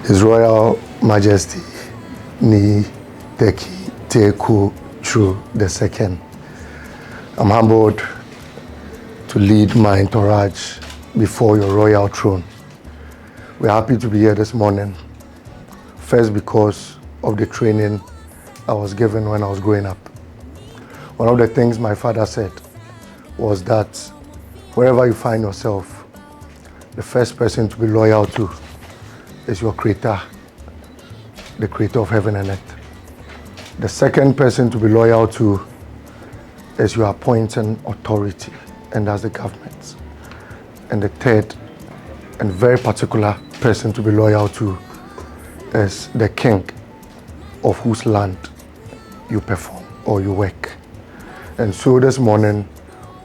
His Royal Majesty Tackie Teiko Tsuru II. I'm humbled to lead my entourage before your royal throne. We're happy to be here this morning. First, because of the training I was given when I was growing up. One of the things my father said was that wherever you find yourself, the first person to be loyal to is your Creator, the Creator of heaven and earth. The second person to be loyal to is your appointing authority, and that's the government. And the third and very particular person to be loyal to is the king of whose land you perform or you work. And so this morning,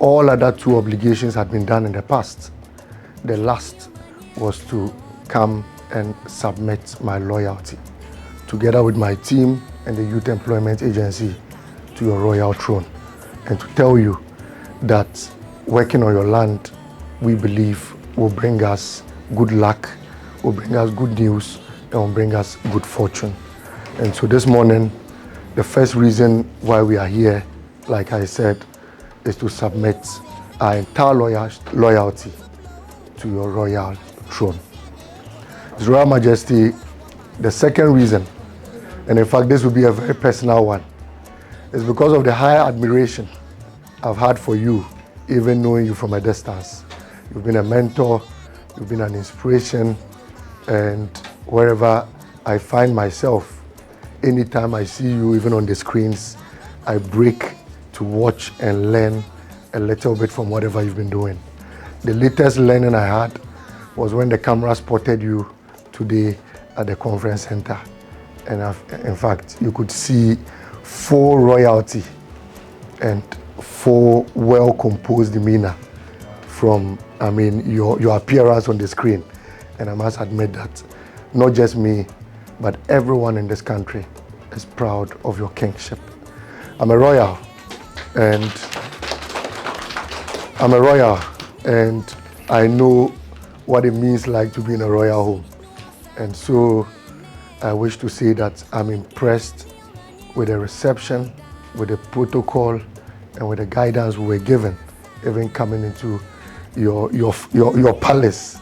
all other two obligations had been done in the past. The last was to come and submit my loyalty, together with my team and the Youth Employment Agency, to your royal throne, and to tell you that working on your land, we believe, will bring us good luck, will bring us good news, and will bring us good fortune. And so this morning, the first reason why we are here, like I said, is to submit our entire loyalty to your royal throne. His Royal Majesty, the second reason, and in fact this will be a very personal one, is because of the high admiration I've had for you, even knowing you from a distance. You've been a mentor, you've been an inspiration, and wherever I find myself, anytime I see you, even on the screens, I break to watch and learn a little bit from whatever you've been doing. The latest learning I had was when the camera spotted you today at the conference center. And in fact, you could see full royalty and full well-composed demeanor from, your appearance on the screen. And I must admit that not just me, but everyone in this country is proud of your kingship. I'm a royal, and I know what it means like to be in a royal home. And so I wish to say that I'm impressed with the reception, with the protocol, and with the guidance we were given, even coming into your palace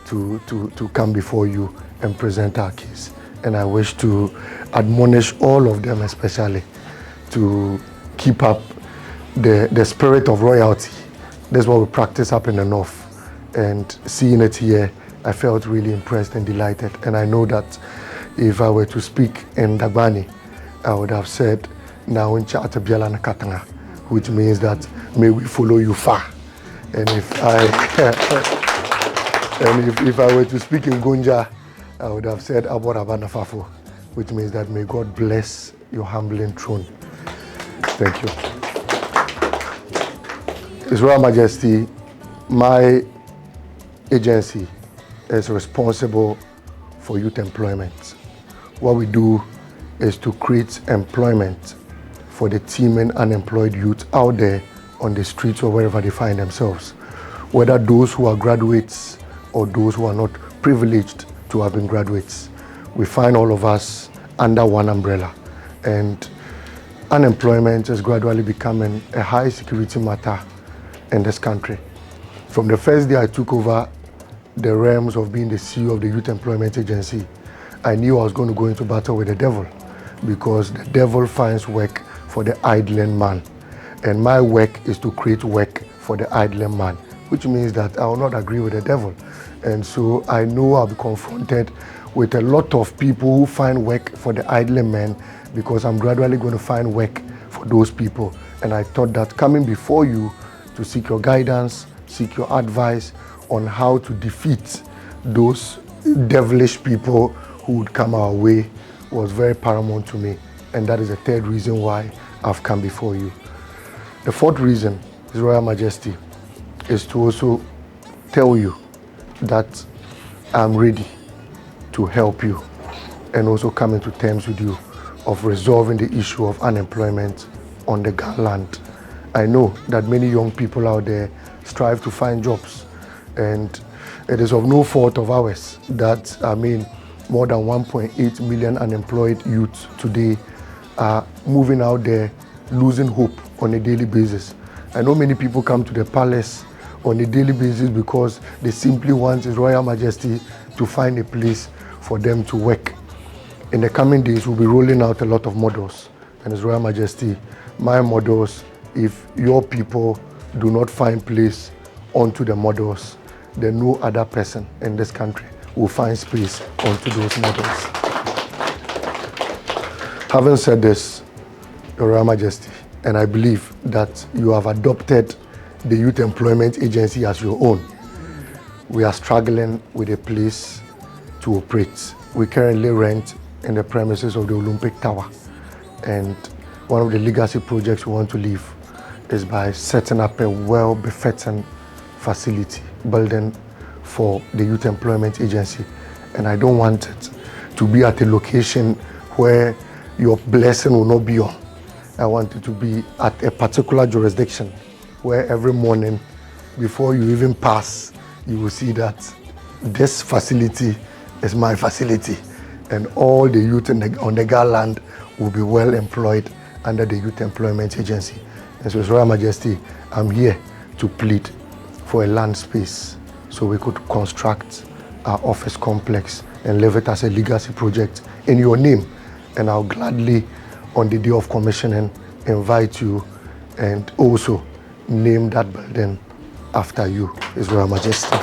to come before you and present our case. And I wish to admonish all of them especially to keep up the spirit of royalty. That's what we practice up in the north. And seeing it here, I felt really impressed and delighted. And I know that if I were to speak in Dagbani, I would have said, "Now in Chatabiala na Katanga," which means that may we follow you far. And if I were to speak in Gonja, I would have said Aborabana Fafo, which means that may God bless your humbling throne. Thank you. His Royal Majesty, my agency is responsible for youth employment. What we do is to create employment for the teeming unemployed youth out there on the streets or wherever they find themselves, whether those who are graduates or those who are not privileged to have been graduates. We find all of us under one umbrella, and unemployment is gradually becoming a high security matter in this country. From the first day I took over the realms of being the CEO of the Youth Employment Agency, I knew I was going to go into battle with the devil, because the devil finds work for the idling man. And my work is to create work for the idling man, which means that I will not agree with the devil. And so I know I'll be confronted with a lot of people who find work for the idling men, because I'm gradually going to find work for those people. And I thought that coming before you to seek your guidance, seek your advice on how to defeat those devilish people who would come our way was very paramount to me. And that is the third reason why I've come before you. The fourth reason, His Royal Majesty, is to also tell you that I'm ready to help you and also come into terms with you of resolving the issue of unemployment on the Ga land. I know that many young people out there strive to find jobs, and it is of no fault of ours that, more than 1.8 million unemployed youth today are moving out there, losing hope on a daily basis. I know many people come to the palace on a daily basis because they simply want His Royal Majesty to find a place for them to work. In the coming days, we'll be rolling out a lot of models. And His Royal Majesty, my models, if your people do not find place onto the models, then no other person in this country will find space onto those models. Having said this, Your Royal Majesty, and I believe that you have adopted the Youth Employment Agency as your own, we are struggling with a place to operate. We currently rent in the premises of the Olympic Tower, and one of the legacy projects we want to leave is by setting up a well-befitting facility building for the Youth Employment Agency. And I don't want it to be at a location where your blessing will not be on. I want it to be at a particular jurisdiction where every morning, before you even pass, you will see that this facility is my facility, and all the youth on the Ga land will be well employed under the Youth Employment Agency. And so, His Royal Majesty, I'm here to plead for a land space so we could construct our office complex and leave it as a legacy project in your name. And I'll gladly, on the day of commissioning, invite you and also name that building after you, His Royal Majesty.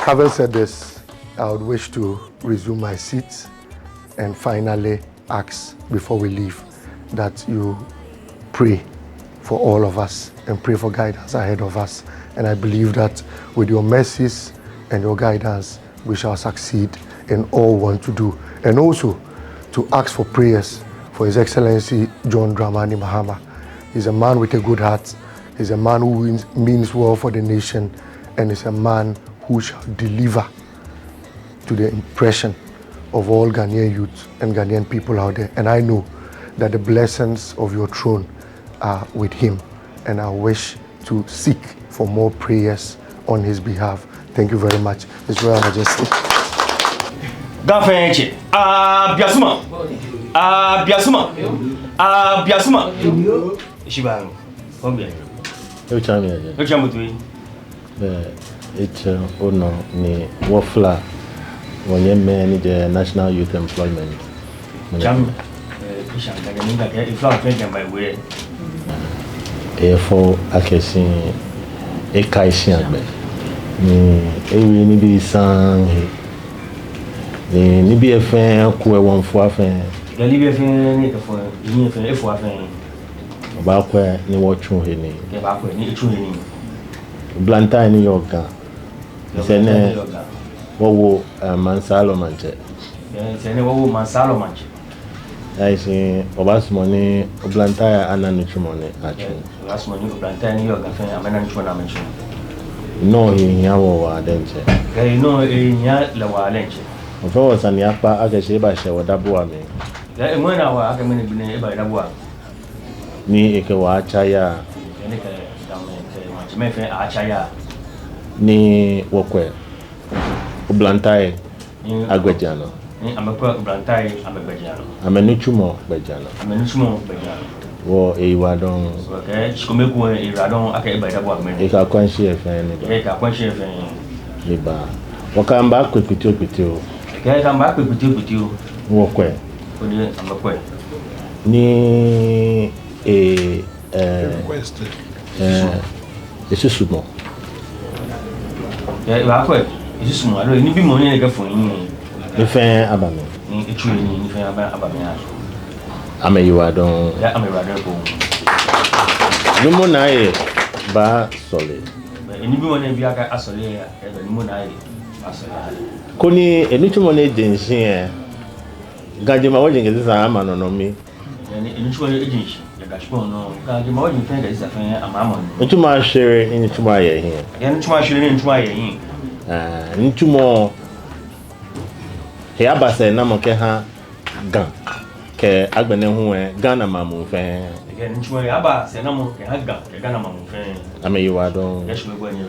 Having said this, I would wish to resume my seat and finally ask, before we leave, that you pray for all of us and pray for guidance ahead of us. And I believe that with your mercies and your guidance, we shall succeed in all we want to do. And also to ask for prayers for His Excellency John Dramani Mahama. He's a man with a good heart. He's a man who means well for the nation, and is a man who shall deliver to the impression of all Ghanaian youth and Ghanaian people out there. And I know that the blessings of your throne are with him, and I wish to seek for more prayers on his behalf. Thank you very much, His Royal Majesty. Biasuma, Biasuma. Shibang, Hobby. It's honor ni Wafla when you manage the National Youth Employment. Jam, for Akesi, a Kaisian. Ni be sang, ni be a fan, who one for a fan. The Libya fan, for a fan. About where you watch him. Blanta in New York. Sene wo Mansalo Manche. Sene wo Mansalo Manche. I see Obasmoni Oblantaya and Nutrumone actually. Obasmoni Oblantaya New York and Amenanchona mention. No, he yawa denche. They know in ya lawa lenche. Of course, and Yapa Agasheba Shawa Dabuame. There when our Agamini Bine by Dabua. Ni Ekewa Chaya. Mefe Achaya. Ni Wokwe Ublantai Agwejano. Amekwa Ublantai Amegwejano. Amenuchumo Bejano. Amenuchumo Bejano. Wo Ewadon. Okay, Chikomeku Iradon Ake Baidabwa Men. Eka Kwanshi FN. Eka Kwanshi FN. Liba. Wakamba Kwekutio. Okay, Kamba Kwekutio. Wokwe. Ode Amekwe. Ni it's sumo. Yeah, it's sumo. I don't need money like for you. If I abame. It's really if I abame. I'm a you are don't. I'm a rather go. No more nae ba solid. Any money be a solid. No more nae ba solid. Koni eni money agency eh. Gajima wajin is a man on me. Any agency. Into my share into my here. Into my share into my into more. Here, Bass and Namokeha gun. Ke Agbene who Ghana Mamu fan. Again, into my Abbas and Namokeha gun, Ghana Mamu fan. I mean, you are don't. Yes, we're going to